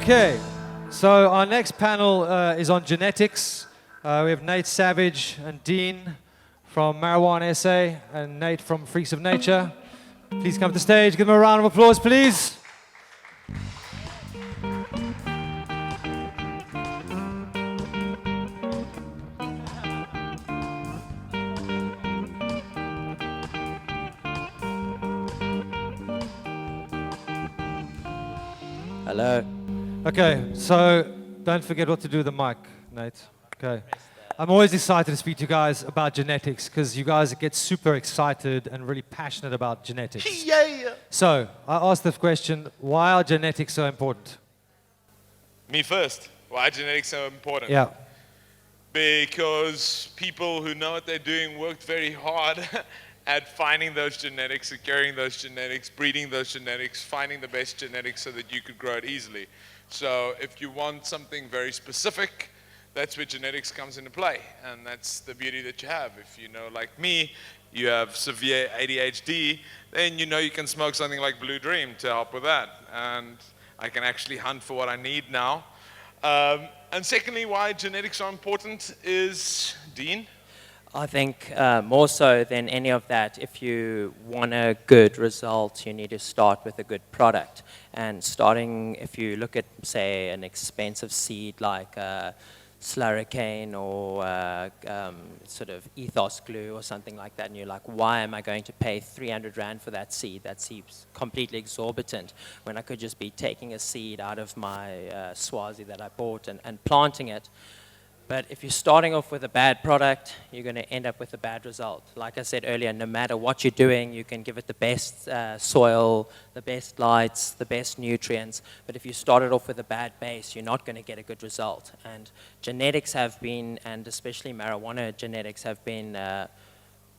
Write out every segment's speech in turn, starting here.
Okay, so our next panel is on genetics. We have Nate Savage and Dean from Marijuana SA and Nate from Freaks of Nature. Please come to the stage. Give them a round of applause, please. Hello. Okay, so don't forget what to do with the mic, Nate. Okay. I'm always excited to speak to you guys about genetics because you guys get super excited and really passionate about genetics. Yeah. So I asked the question, why are genetics so important? Me first. Why are genetics so important? Yeah. Because people who know what they're doing worked very hard at finding those genetics, securing those genetics, breeding those genetics, finding the best genetics so that you could grow it easily. So if you want something very specific, that's where genetics comes into play. And that's the beauty that you have. If you know, like me, you have severe ADHD, then you know you can smoke something like Blue Dream to help with that. And I can actually hunt for what I need now. And secondly, why genetics are important is, Dean? I think more so than any of that, if you want a good result, you need to start with a good product. And starting, if you look at, say, an expensive seed like slurricane or sort of ethos glue or something like that, and you're like, why am I going to pay 300 Rand for that seed? That seems completely exorbitant when I could just be taking a seed out of my Swazi that I bought and planting it. But if you're starting off with a bad product, you're going to end up with a bad result. Like I said earlier, no matter what you're doing, you can give it the best soil, the best lights, the best nutrients. But if you started off with a bad base, you're not going to get a good result. And genetics have been, and especially marijuana genetics have been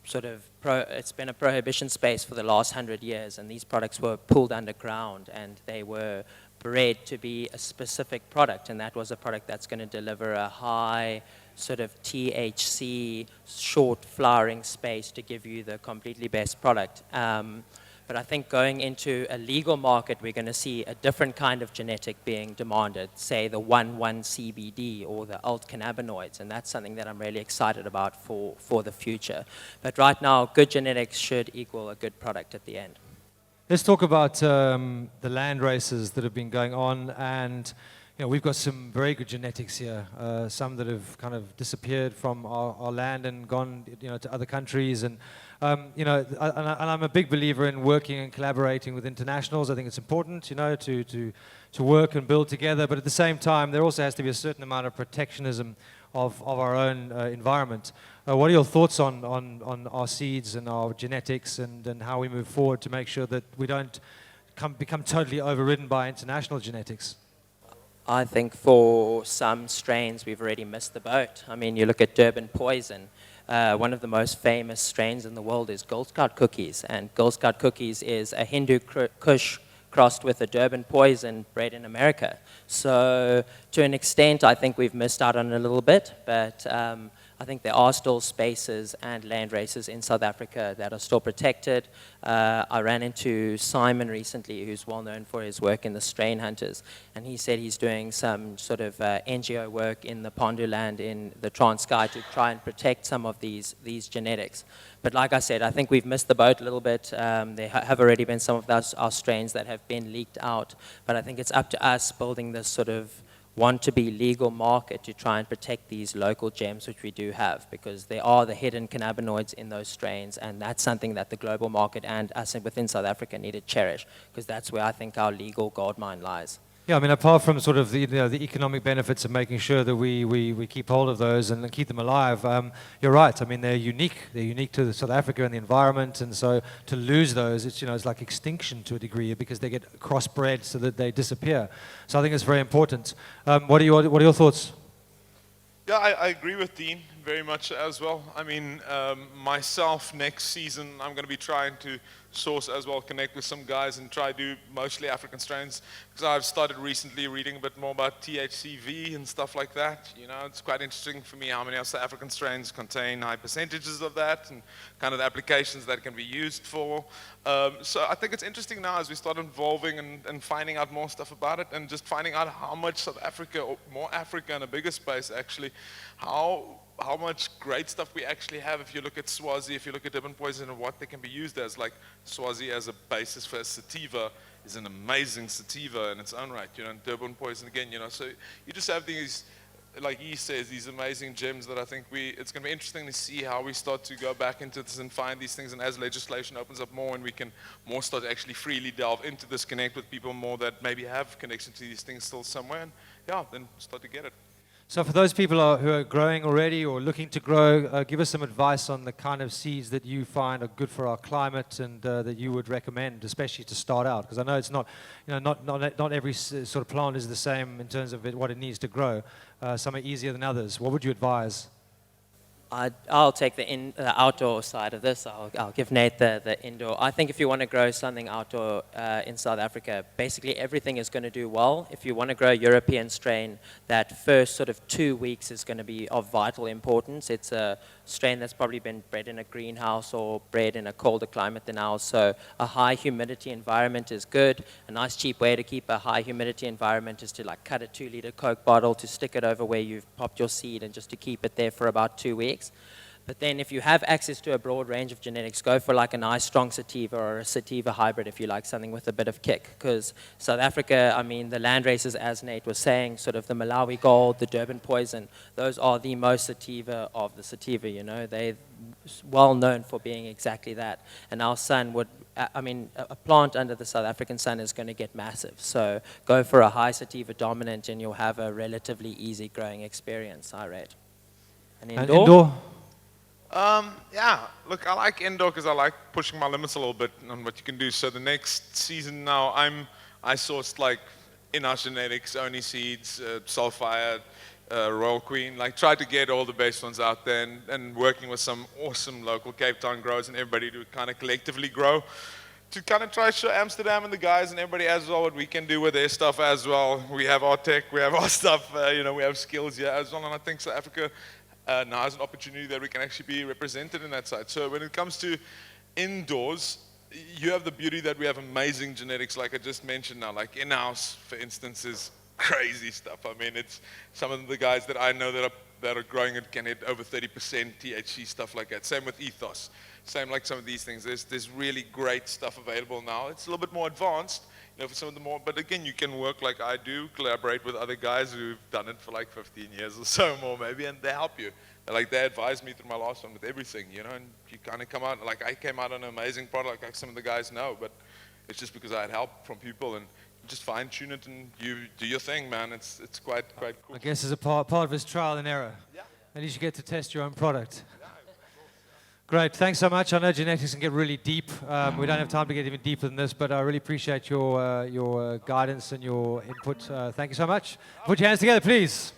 it's been a prohibition space for the last 100 years. And these products were pulled underground and they were bred to be a specific product, and that was a product that's going to deliver a high sort of THC, short flowering space to give you the completely best product. But I think going into a legal market, we're going to see a different kind of genetic being demanded, say the 1,1-CBD or the alt cannabinoids, and that's something that I'm really excited about for the future. But right now, good genetics should equal a good product at the end. Let's talk about the land races that have been going on, and we've got some very good genetics here. Some that have kind of disappeared from our land and gone, to other countries. And and I'm a big believer in working and collaborating with internationals. I think it's important, to work and build together. But at the same time, there also has to be a certain amount of protectionism of our own environment. What are your thoughts on our seeds and our genetics and how we move forward to make sure that we don't become totally overridden by international genetics? I think for some strains, we've already missed the boat. I mean, you look at Durban Poison. One of the most famous strains in the world is Girl Scout cookies. And Girl Scout cookies is a Hindu Kush crossed with a Durban Poison bred in America. So to an extent, I think we've missed out on a little bit, but I think there are still spaces and land races in South Africa that are still protected. I ran into Simon recently, who's well known for his work in the strain hunters, and he said he's doing some sort of NGO work in the Pondu land in the Transkei to try and protect some of these genetics. But like I said, I think we've missed the boat a little bit. There have already been some of our strains that have been leaked out, but I think it's up to us building this sort of want-to-be legal market to try and protect these local gems, which we do have, because there are the hidden cannabinoids in those strains, and that's something that the global market and us within South Africa need to cherish, because that's where I think our legal goldmine lies. Yeah, I mean, apart from sort of the economic benefits of making sure that we keep hold of those and keep them alive, you're right. I mean, they're unique. They're unique to South Africa and the environment, and so to lose those, it's like extinction to a degree because they get crossbred so that they disappear. So I think it's very important. What are your thoughts? Yeah, I agree with Dean. very much as well. I mean, myself, next season, I'm going to be trying to source as well, connect with some guys and try to do mostly African strains, because I've started recently reading a bit more about THCV and stuff like that. You know, it's quite interesting for me how many South African strains contain high percentages of that and kind of the applications that can be used for. So I think it's interesting now as we start evolving and finding out more stuff about it, and just finding out how much South Africa, or more Africa in a bigger space actually, how much great stuff we actually have. If you look at Swazi, if you look at Durban Poison and what they can be used as, like Swazi as a basis for a sativa is an amazing sativa in its own right, you know, and Durban Poison again, you know, so you just have these, like he says, these amazing gems that I think it's going to be interesting to see how we start to go back into this and find these things, and as legislation opens up more and we can more start to actually freely delve into this, connect with people more that maybe have connection to these things still somewhere, and yeah, then start to get it. So for those people who are growing already or looking to grow, give us some advice on the kind of seeds that you find are good for our climate and that you would recommend, especially to start out. Because I know it's not, you know, not every sort of plant is the same in terms of what it needs to grow. Some are easier than others. What would you advise? I'll take the outdoor side of this. I'll give Nate the indoor. I think if you want to grow something outdoor in South Africa, basically everything is going to do well. If you want to grow a European strain, that first sort of 2 weeks is going to be of vital importance. It's a strain that's probably been bred in a greenhouse or bred in a colder climate than ours, so a high humidity environment is good. A nice cheap way to keep a high humidity environment is to like cut a 2-liter Coke bottle, to stick it over where you've popped your seed, and just to keep it there for about 2 weeks. But then if you have access to a broad range of genetics, go for like a nice strong sativa or a sativa hybrid if you like something with a bit of kick. Because South Africa, I mean, the land races, as Nate was saying, sort of the Malawi Gold, the Durban Poison, those are the most sativa of the sativa, you know. They're well known for being exactly that. And our sun would, I mean, a plant under the South African sun is going to get massive. So go for a high sativa dominant and you'll have a relatively easy growing experience, I rate. And indoor? Yeah, look, I like indoor because I like pushing my limits a little bit on what you can do. So the next season now, I sourced like in-house genetics, only seeds, Sulfire, Royal Queen, like tried to get all the best ones out there, and working with some awesome local Cape Town growers and everybody to kind of collectively grow, to kind of try to show Amsterdam and the guys and everybody as well what we can do with their stuff as well. We have our tech, we have our stuff, you know, we have skills here as well, and I think South Africa now is an opportunity that we can actually be represented in that side. So when it comes to indoors, you have the beauty that we have amazing genetics, like I just mentioned now, like in-house, for instance, is crazy stuff. I mean, it's some of the guys that I know that are growing it can hit over 30% THC, stuff like that. Same with Ethos. Same like some of these things. There's really great stuff available now. It's a little bit more advanced, you know, for some of the more, but again, you can work like I do, collaborate with other guys who've done it for like 15 years or so more maybe, and they help you. Like they advised me through my last one with everything, you know, and you kind of come out, like I came out on an amazing product like some of the guys know, but it's just because I had help from people, and you just fine tune it and you do your thing, man. It's quite cool. I guess as a part of his trial and error. Yeah. At least you get to test your own product. Great, thanks so much. I know genetics can get really deep. We don't have time to get even deeper than this, but I really appreciate your guidance and your input. Thank you so much. Put your hands together, please.